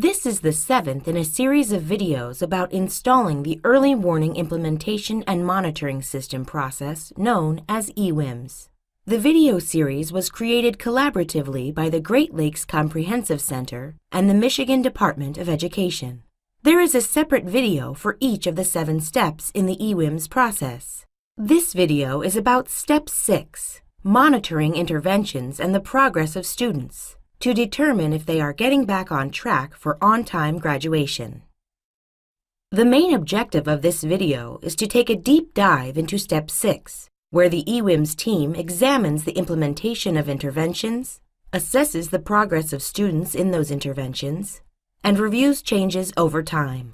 This is the 7th in a series of videos about installing the Early Warning Implementation and Monitoring System process known as EWIMS. The video series was created collaboratively by the Great Lakes Comprehensive Center and the Michigan Department of Education. There is a separate video for each of the 7 steps in the EWIMS process. This video is about Step 6, monitoring interventions and the progress of students, to determine if they are getting back on track for on-time graduation. The main objective of this video is to take a deep dive into Step 6, where the EWIMS team examines the implementation of interventions, assesses the progress of students in those interventions, and reviews changes over time.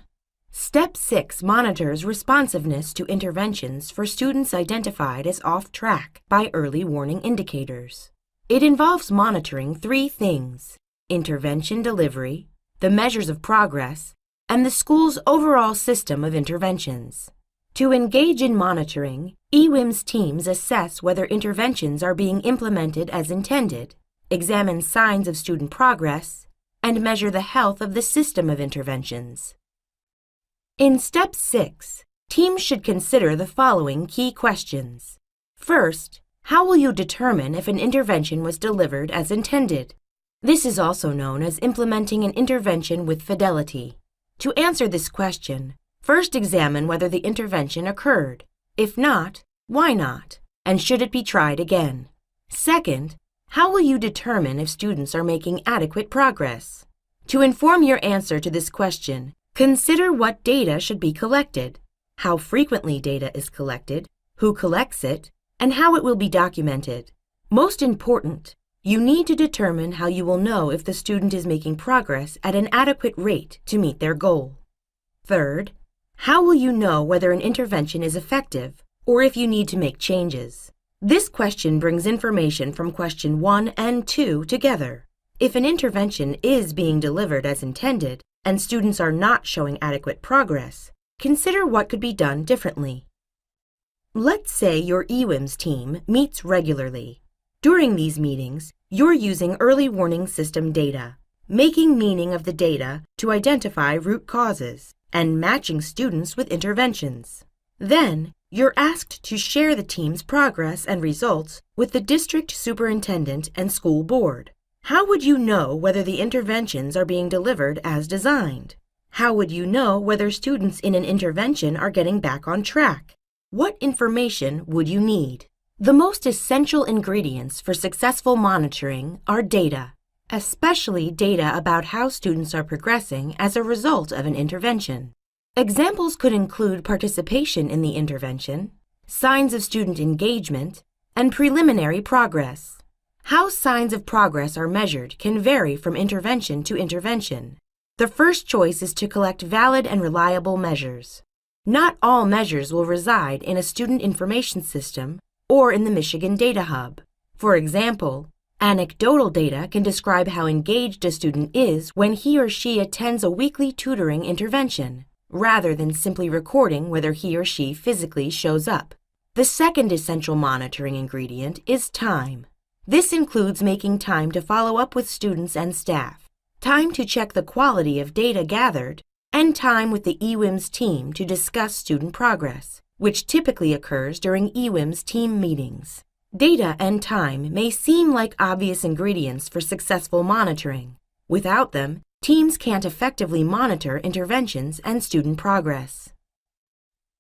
Step 6 monitors responsiveness to interventions for students identified as off track by early warning indicators. It involves monitoring 3 things: intervention delivery, the measures of progress, and the school's overall system of interventions. To engage in monitoring, EWIMS teams assess whether interventions are being implemented as intended, examine signs of student progress, and measure the health of the system of interventions. In Step 6, teams should consider the following key questions. First, how will you determine if an intervention was delivered as intended? This is also known as implementing an intervention with fidelity. To answer this question, first examine whether the intervention occurred. If not, why not? And should it be tried again? Second, how will you determine if students are making adequate progress? To inform your answer to this question, consider what data should be collected, how frequently data is collected, who collects it, and how it will be documented. Most important, you need to determine how you will know if the student is making progress at an adequate rate to meet their goal. Third, how will you know whether an intervention is effective or if you need to make changes? This question brings information from question 1 and 2 together. If an intervention is being delivered as intended and students are not showing adequate progress, consider what could be done differently. Let's say your EWIMS team meets regularly. During these meetings, you're using early warning system data, making meaning of the data to identify root causes, and matching students with interventions. Then, you're asked to share the team's progress and results with the district superintendent and school board. How would you know whether the interventions are being delivered as designed? How would you know whether students in an intervention are getting back on track? What information would you need? The most essential ingredients for successful monitoring are data, especially data about how students are progressing as a result of an intervention. Examples could include participation in the intervention, signs of student engagement, and preliminary progress. How signs of progress are measured can vary from intervention to intervention. The first choice is to collect valid and reliable measures. Not all measures will reside in a student information system or in the Michigan Data Hub. For example, anecdotal data can describe how engaged a student is when he or she attends a weekly tutoring intervention, rather than simply recording whether he or she physically shows up. The second essential monitoring ingredient is time. This includes making time to follow up with students and staff, time to check the quality of data gathered, and time with the EWIMS team to discuss student progress, which typically occurs during EWIMS team meetings. Data and time may seem like obvious ingredients for successful monitoring. Without them, teams can't effectively monitor interventions and student progress.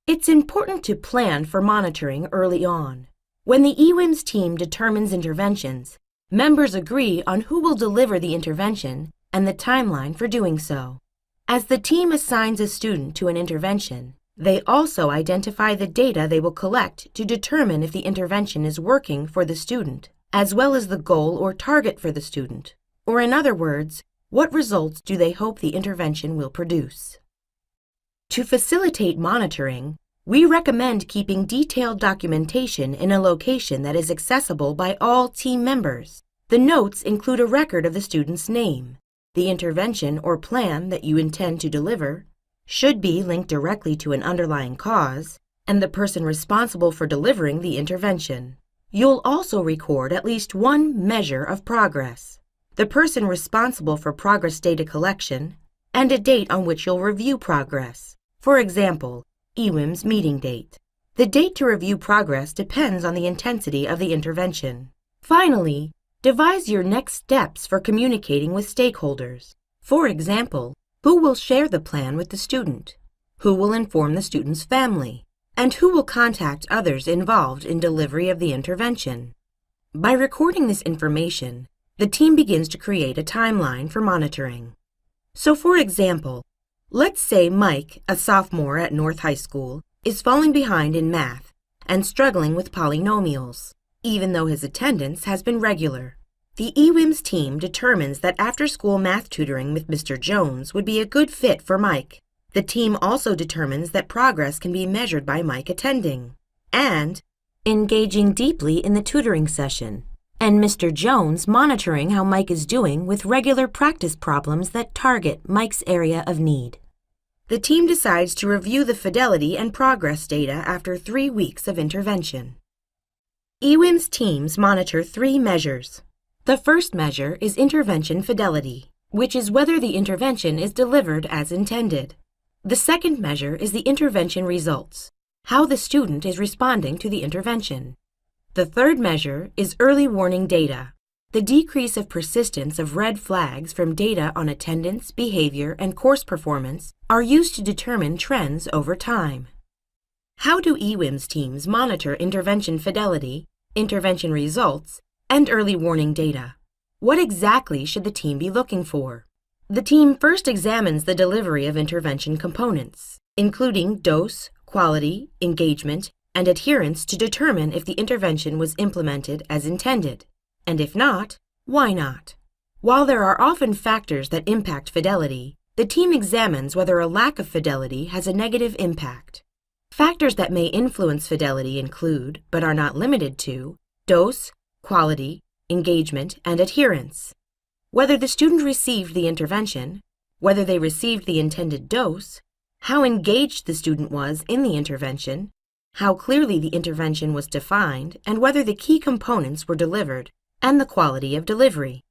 It's important to plan for monitoring early on. When the EWIMS team determines interventions, members agree on who will deliver the intervention and the timeline for doing so. As the team assigns a student to an intervention, they also identify the data they will collect to determine if the intervention is working for the student, as well as the goal or target for the student. Or in other words, what results do they hope the intervention will produce? To facilitate monitoring, we recommend keeping detailed documentation in a location that is accessible by all team members. The notes include a record of the student's name. The intervention or plan that you intend to deliver should be linked directly to an underlying cause and the person responsible for delivering the intervention. You'll also record at least one measure of progress. The person responsible for progress data collection, and a date on which you'll review progress. For example, EWIMS meeting date. The date to review progress depends on the intensity of the intervention. Finally, devise your next steps for communicating with stakeholders. For example, who will share the plan with the student? Who will inform the student's family? And who will contact others involved in delivery of the intervention? By recording this information, the team begins to create a timeline for monitoring. So for example, let's say Mike, a sophomore at North High School, is falling behind in math and struggling with polynomials, even though his attendance has been regular. The EWIMS team determines that after-school math tutoring with Mr. Jones would be a good fit for Mike. The team also determines that progress can be measured by Mike attending and engaging deeply in the tutoring session, and Mr. Jones monitoring how Mike is doing with regular practice problems that target Mike's area of need. The team decides to review the fidelity and progress data after 3 weeks of intervention. EWIMS teams monitor 3 measures. The first measure is intervention fidelity, which is whether the intervention is delivered as intended. The second measure is the intervention results, how the student is responding to the intervention. The third measure is early warning data, the decrease of persistence of red flags from data on attendance, behavior, and course performance are used to determine trends over time. How do EWIMS teams monitor intervention fidelity, intervention results, and early warning data? What exactly should the team be looking for? The team first examines the delivery of intervention components, including dose, quality, engagement, and adherence to determine if the intervention was implemented as intended, and if not, why not? While there are often factors that impact fidelity, the team examines whether a lack of fidelity has a negative impact. Factors that may influence fidelity include, but are not limited to, dose, quality, engagement, and adherence. Whether the student received the intervention, whether they received the intended dose, how engaged the student was in the intervention, how clearly the intervention was defined, and whether the key components were delivered, and the quality of delivery.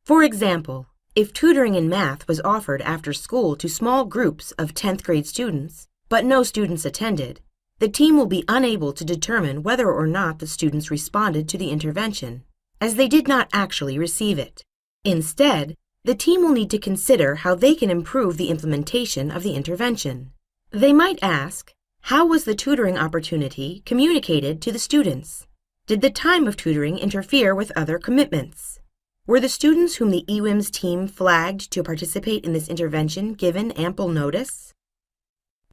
For example, if tutoring in math was offered after school to small groups of 10th grade students, but no students attended, the team will be unable to determine whether or not the students responded to the intervention, as they did not actually receive it. Instead, the team will need to consider how they can improve the implementation of the intervention. They might ask, how was the tutoring opportunity communicated to the students? Did the time of tutoring interfere with other commitments? Were the students whom the EWIMS team flagged to participate in this intervention given ample notice?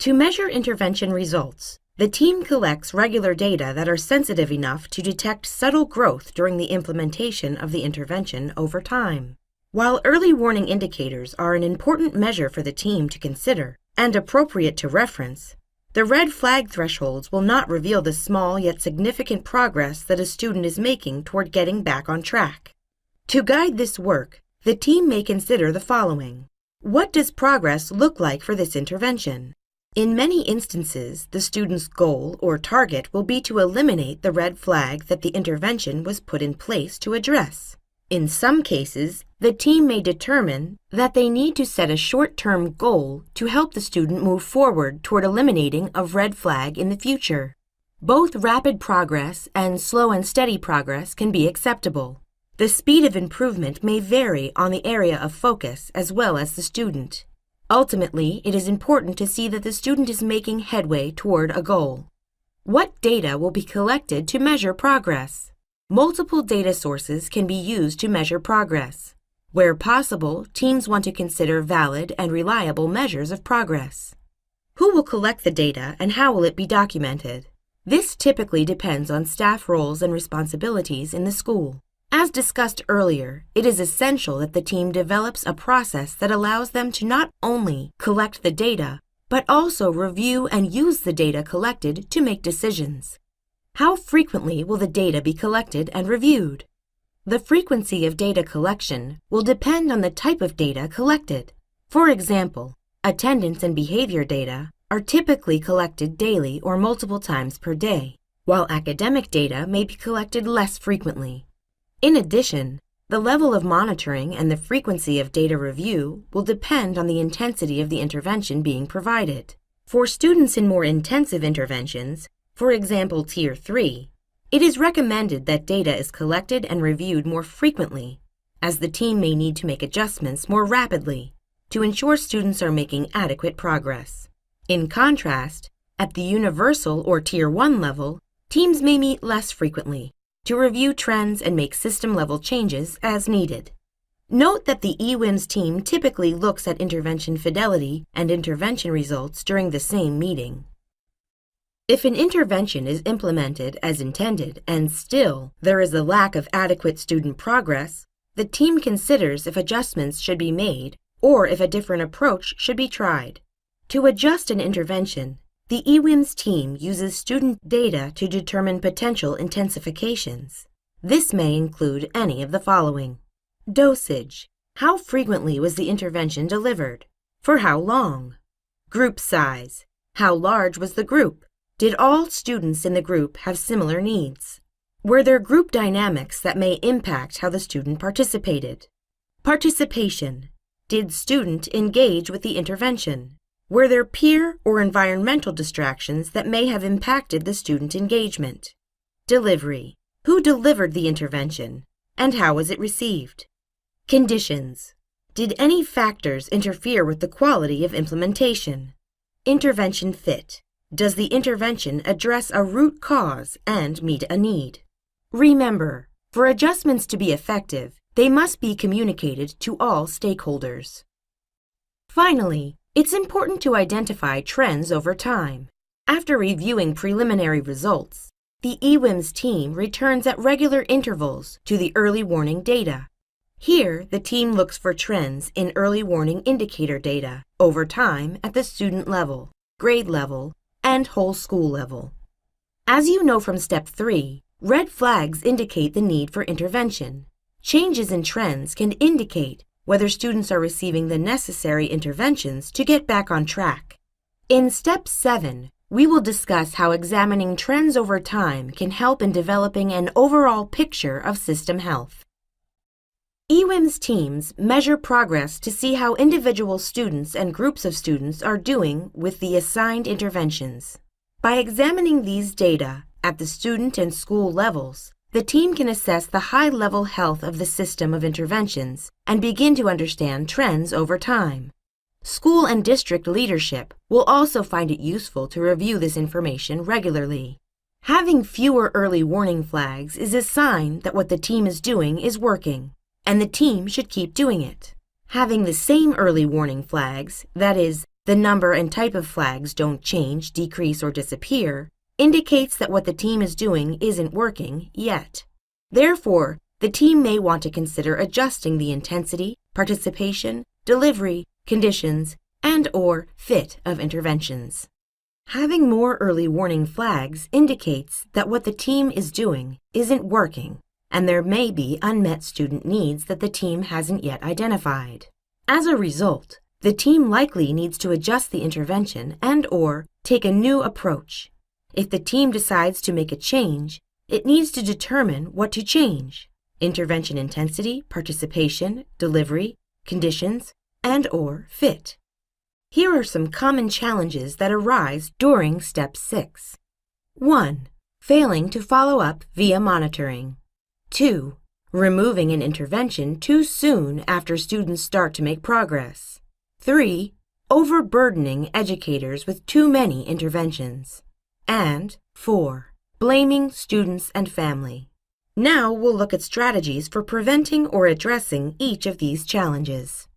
To measure intervention results, the team collects regular data that are sensitive enough to detect subtle growth during the implementation of the intervention over time. While early warning indicators are an important measure for the team to consider and appropriate to reference, the red flag thresholds will not reveal the small yet significant progress that a student is making toward getting back on track. To guide this work, the team may consider the following. What does progress look like for this intervention? In many instances, the student's goal or target will be to eliminate the red flag that the intervention was put in place to address. In some cases, the team may determine that they need to set a short-term goal to help the student move forward toward eliminating a red flag in the future. Both rapid progress and slow and steady progress can be acceptable. The speed of improvement may vary on the area of focus as well as the student. Ultimately, it is important to see that the student is making headway toward a goal. What data will be collected to measure progress? Multiple data sources can be used to measure progress. Where possible, teams want to consider valid and reliable measures of progress. Who will collect the data and how will it be documented? This typically depends on staff roles and responsibilities in the school. As discussed earlier, it is essential that the team develops a process that allows them to not only collect the data, but also review and use the data collected to make decisions. How frequently will the data be collected and reviewed? The frequency of data collection will depend on the type of data collected. For example, attendance and behavior data are typically collected daily or multiple times per day, while academic data may be collected less frequently. In addition, The level of monitoring and the frequency of data review will depend on the intensity of the intervention being provided. For students in more intensive interventions, for example Tier 3, it is recommended that data is collected and reviewed more frequently, as the team may need to make adjustments more rapidly to ensure students are making adequate progress. In contrast, at the universal or Tier 1 level, teams may meet less frequently to review trends and make system-level changes as needed. Note that the EWIMS team typically looks at intervention fidelity and intervention results during the same meeting. If an intervention is implemented as intended and still there is a lack of adequate student progress, the team considers if adjustments should be made or if a different approach should be tried. To adjust an intervention, the EWIMS team uses student data to determine potential intensifications. This may include any of the following. Dosage. How frequently was the intervention delivered? For how long? Group size. How large was the group? Did all students in the group have similar needs? Were there group dynamics that may impact how the student participated? Participation. Did student engage with the intervention? Were there peer or environmental distractions that may have impacted the student engagement? Delivery. Who delivered the intervention, and how was it received? Conditions. Did any factors interfere with the quality of implementation? Intervention fit. Does the intervention address a root cause and meet a need? Remember, for adjustments to be effective, they must be communicated to all stakeholders. Finally, it's important to identify trends over time. After reviewing preliminary results, the EWIMS team returns at regular intervals to the early warning data. Here, the team looks for trends in early warning indicator data over time at the student level, grade level, and whole school level. As you know from Step 3, red flags indicate the need for intervention. Changes in trends can indicate whether students are receiving the necessary interventions to get back on track. In Step 7, we will discuss how examining trends over time can help in developing an overall picture of system health. EWIMS teams measure progress to see how individual students and groups of students are doing with the assigned interventions. By examining these data at the student and school levels, the team can assess the high-level health of the system of interventions and begin to understand trends over time. School and district leadership will also find it useful to review this information regularly. Having fewer early warning flags is a sign that what the team is doing is working, and the team should keep doing it. Having the same early warning flags, that is, the number and type of flags don't change, decrease, or disappear, indicates that what the team is doing isn't working yet. Therefore, the team may want to consider adjusting the intensity, participation, delivery, conditions, and/or fit of interventions. Having more early warning flags indicates that what the team is doing isn't working, and there may be unmet student needs that the team hasn't yet identified. As a result, the team likely needs to adjust the intervention and/or take a new approach. If the team decides to make a change, it needs to determine what to change: intervention intensity, participation, delivery, conditions, and/or fit. Here are some common challenges that arise during Step 6. 1. Failing to follow up via monitoring. 2. Removing an intervention too soon after students start to make progress. 3. Overburdening educators with too many interventions. And 4. Blaming students and family. Now we'll look at strategies for preventing or addressing each of these challenges.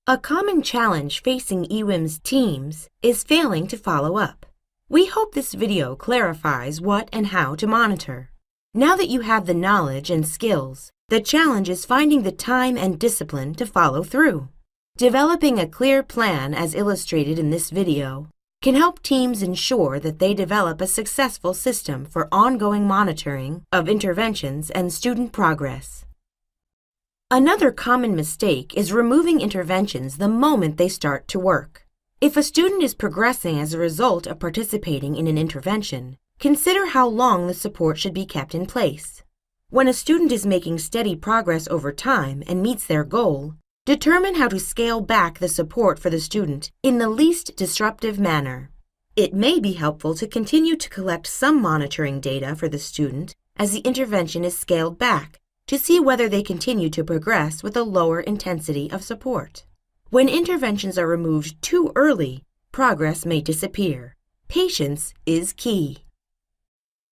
A common challenge facing EWIMS teams is failing to follow up. We hope this video clarifies what and how to monitor. Now that you have the knowledge and skills, the challenge is finding the time and discipline to follow through. Developing a clear plan as illustrated in this video can help teams ensure that they develop a successful system for ongoing monitoring of interventions and student progress. Another common mistake is removing interventions the moment they start to work. If a student is progressing as a result of participating in an intervention, consider how long the support should be kept in place. When a student is making steady progress over time and meets their goal, determine how to scale back the support for the student in the least disruptive manner. It may be helpful to continue to collect some monitoring data for the student as the intervention is scaled back to see whether they continue to progress with a lower intensity of support. When interventions are removed too early, progress may disappear. Patience is key.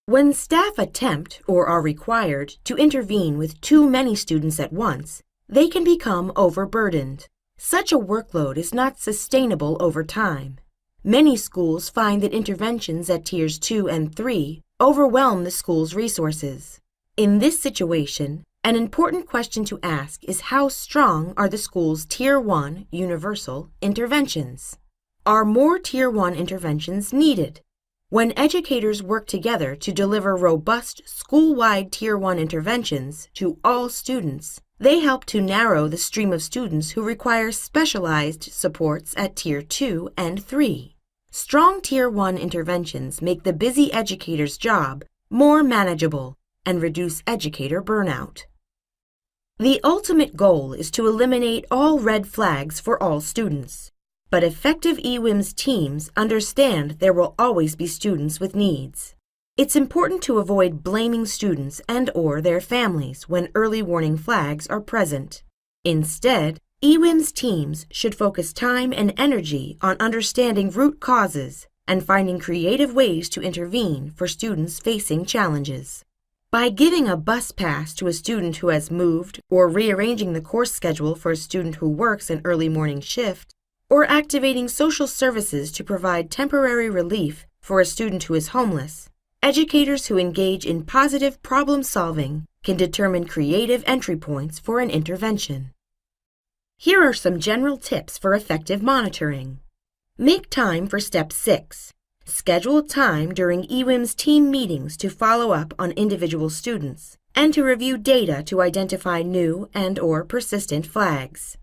When staff attempt or are required to intervene with too many students at once, they can become overburdened. Such a workload is not sustainable over time. Many schools find that interventions at Tiers 2 and 3 overwhelm the school's resources. In this situation, an important question to ask is how strong are the school's Tier 1 universal interventions? Are more Tier 1 interventions needed? When educators work together to deliver robust school-wide Tier 1 interventions to all students, they help to narrow the stream of students who require specialized supports at Tier 2 and 3. Strong Tier 1 interventions make the busy educator's job more manageable and reduce educator burnout. The ultimate goal is to eliminate all red flags for all students. But effective EWIMS teams understand there will always be students with needs. It's important to avoid blaming students and/or their families when early warning flags are present. Instead, EWIMS teams should focus time and energy on understanding root causes and finding creative ways to intervene for students facing challenges. By giving a bus pass to a student who has moved or rearranging the course schedule for a student who works an early morning shift, or activating social services to provide temporary relief for a student who is homeless, educators who engage in positive problem-solving can determine creative entry points for an intervention. Here are some general tips for effective monitoring. Make time for Step 6. Schedule time during EWIMS team meetings to follow up on individual students and to review data to identify new and/or persistent flags.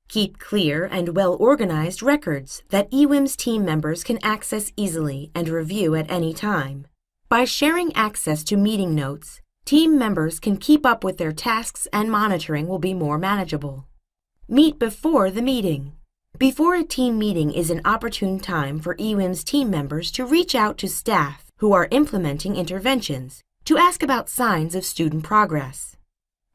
Keep clear and well-organized records that EWIMS team members can access easily and review at any time. By sharing access to meeting notes, team members can keep up with their tasks and monitoring will be more manageable. Meet before the meeting. Before a team meeting is an opportune time for EWIMS team members to reach out to staff who are implementing interventions to ask about signs of student progress.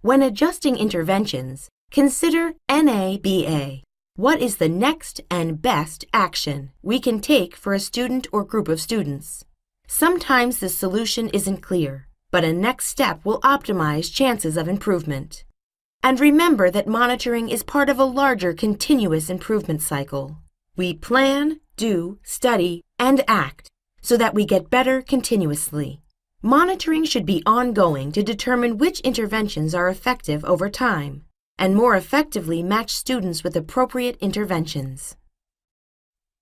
When adjusting interventions, consider NABA. What is the next and best action we can take for a student or group of students? Sometimes the solution isn't clear, but a next step will optimize chances of improvement. And remember that monitoring is part of a larger continuous improvement cycle. We plan, do, study, and act so that we get better continuously. Monitoring should be ongoing to determine which interventions are effective over time and more effectively match students with appropriate interventions.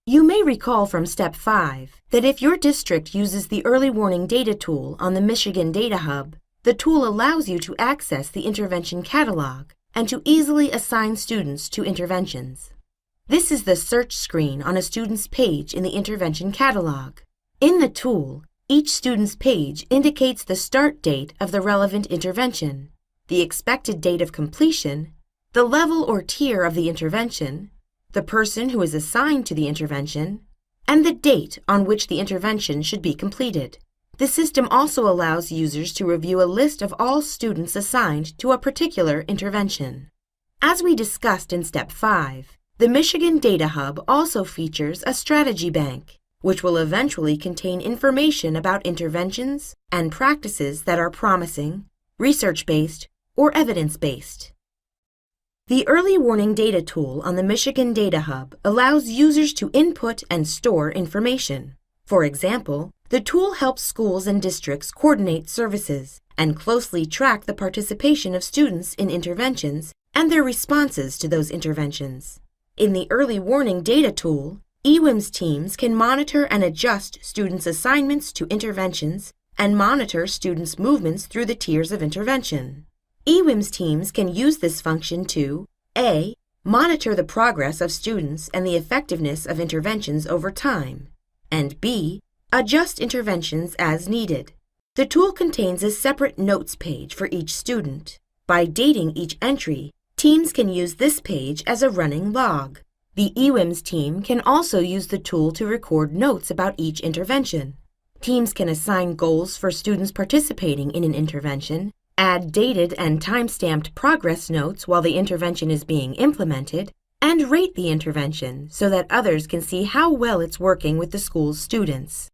You may recall from Step 5 that if your district uses the Early Warning Data tool on the Michigan Data Hub, the tool allows you to access the intervention catalog and to easily assign students to interventions. This is the search screen on a student's page in the intervention catalog. In the tool, each student's page indicates the start date of the relevant intervention, the expected date of completion, the level or tier of the intervention, the person who is assigned to the intervention, and the date on which the intervention should be completed. The system also allows users to review a list of all students assigned to a particular intervention. As we discussed in Step 5, the Michigan Data Hub also features a strategy bank, which will eventually contain information about interventions and practices that are promising, research-based, or evidence-based. The Early Warning Data tool on the Michigan Data Hub allows users to input and store information. For example, the tool helps schools and districts coordinate services and closely track the participation of students in interventions and their responses to those interventions. In the Early Warning Data tool, EWIMS teams can monitor and adjust students' assignments to interventions and monitor students' movements through the tiers of intervention. EWIMS teams can use this function to A. Monitor the progress of students and the effectiveness of interventions over time, and B. Adjust interventions as needed. The tool contains a separate notes page for each student. By dating each entry, teams can use this page as a running log. The EWIMS team can also use the tool to record notes about each intervention. Teams can assign goals for students participating in an intervention, add dated and time-stamped progress notes while the intervention is being implemented, and rate the intervention so that others can see how well it's working with the school's students.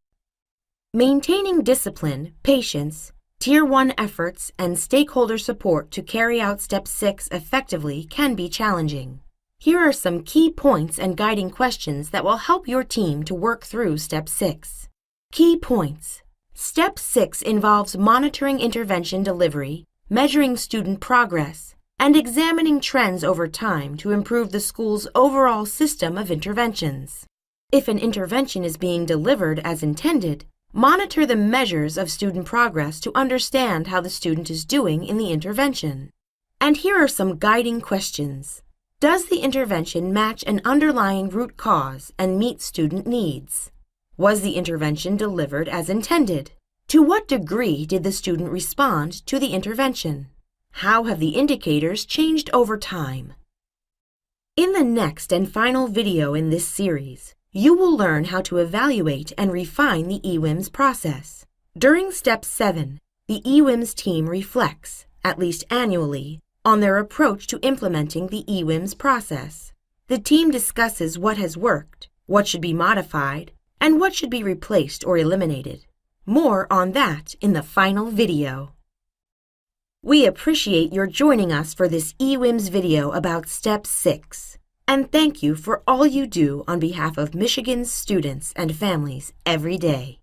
Maintaining discipline, patience, Tier 1 efforts, and stakeholder support to carry out Step 6 effectively can be challenging. Here are some key points and guiding questions that will help your team to work through Step 6. Key points. Step 6 involves monitoring intervention delivery, measuring student progress, and examining trends over time to improve the school's overall system of interventions. If an intervention is being delivered as intended, monitor the measures of student progress to understand how the student is doing in the intervention. And here are some guiding questions. Does the intervention match an underlying root cause and meet student needs? Was the intervention delivered as intended? To what degree did the student respond to the intervention? How have the indicators changed over time? In the next and final video in this series, you will learn how to evaluate and refine the EWIMS process. During Step 7, the EWIMS team reflects, at least annually, on their approach to implementing the EWIMS process. The team discusses what has worked, what should be modified, and what should be replaced or eliminated. More on that in the final video. We appreciate your joining us for this EWIMS video about Step 6, and thank you for all you do on behalf of Michigan's students and families every day.